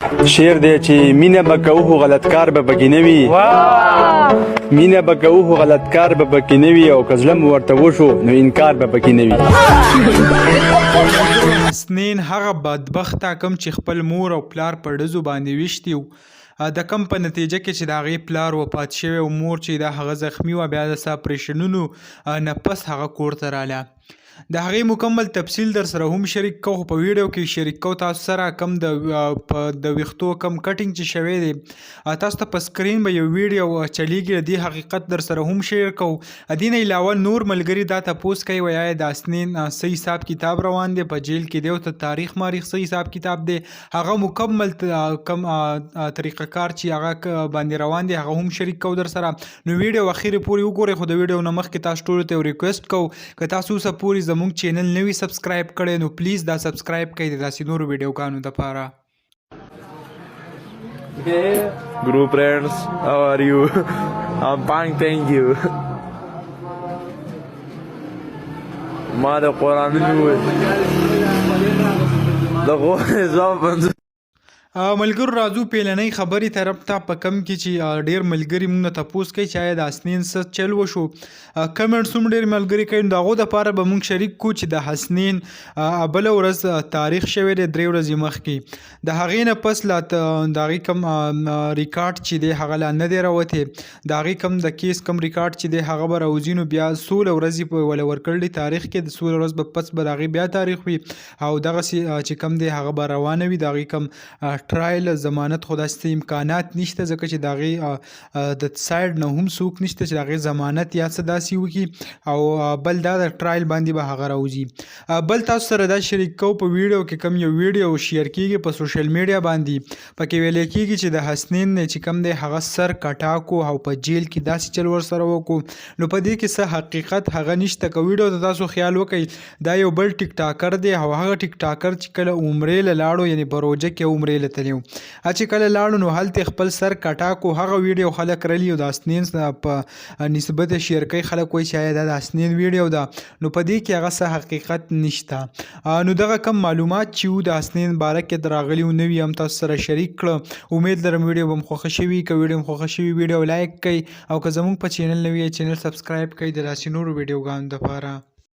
شعر دی چې مینه به کوو خو غلط کار به پکې نه وي مینه به کوو خو غلط کار به پکې نه وي او که زړه مو ورته وشو نو انکار به پکې نه وي حسنین هغه بدبخته کم چې خپل مور او پلار په ډزو باندې ویشتي و د کم په نتیجه کې چې د هغې پلار وفات شوی او مور چې د هغه زخمی وه بیا د اپریشنونو نه پس هغه کور ته راله د هغې مکمل تفصیل در سره هم شریک کوو په ویډیو کې شریک کوو تاسو سره کم د ویښتو کم کټینګ چې شوی دی تاسو ته په سکرین به یو ویډیو چلیږي د دې حقیقت در سره هم شیر کوو دې نه علاوه نور ملګري دا تپوس کوي وایي د حسنین صحیح حساب کتاب روان دی په جیل کې دی او ته تاریخ ماریخ صحیح حساب کتاب دی هغه مکمل کم طریقه کار چې هغه باندې روان دی هغه هم شریک کوو در سره نو ویډیو اخیرې پورې وګورئ خو د ویډیو نه مخکې تاسو ټولو ته ریکویسټ کوو که تاسو اوسه پورې زموږ چینل نوی سبسکرایب کړئ نو پلیز دا سبسکرایب کړئ د داسې نورو ویډیوګانو دپاره Group friends, how are you? I'm fine, thank you. ما د قرآن نیول د غوښې ځواب ملګرو راځو پیلنۍ خبرې طرف ته په کم کې چې ډېر ملګري موږ نه تپوس کوي چې آیا د حسنین څه چل وشو کمنټس هم ډېر ملګري کوي نو د هغو دپاره به موږ شریک کړو چې د حسنین بله ورځ تاریخ شوی دی 3 ورځې مخکې د هغې نه پس لا د هغې کم ریکارډ چې دی هغه لا نه دی راوتی د هغې کم د کیس کم ریکارډ چې دی هغه به راوځي نو بیا 16 ورځې په وله ورکړلي تاریخ کې د 16 ورځ به پس به د هغې بیا تاریخ وي او دغسې چې کم دی هغه به روانه وي د هغې کم ټرایل ضمانت خو داسې امکانات نشته ځکه چې د هغې د سایډ نه هم څوک نشته چې د هغې ضمانت یا څه داسې وکړي او بل دا د ټرایل باندې به هغه راوځي بل تاسو سره دا شریک کوو په ویډیو کې کم یو ویډیو شیر کېږي په سوشل میډیا باندې پکې ویلی کېږي چې د حسنین نه چې کم دی هغه سر کټاکو او په جیل کې داسې چل ورسره وکړو نو په دې کې څه حقیقت هغه نشته که ویډیو ته تاسو خیال وکئ دا یو بل ټیک ټاکر دی او هغه ټیک ټاکر چې کله عمرې له لاړو یعنی بروجه کې عمرې له تللی چې کله لاړو نو هلته خپل سر کټاکو هغه ویډیو خلک رلی او د حسنین په نسبت شیر کوي خلک وایي چې آیا دا د حسنین ویډیو ده نو په دې کې هغه څه حقیقت نشته نو دغه کم معلومات چې وو د حسنین باره کې راغلي و نوي هم تاسو سره شریک کړه امید لرم ویډیو به م خوښه شوي که ویډیو م خوښه شوي ویډیو لایک کړئ او که زموږ په چینل نوي چینل سبسکرایب کړئ د داسې نورو ویډیوګانو دپاره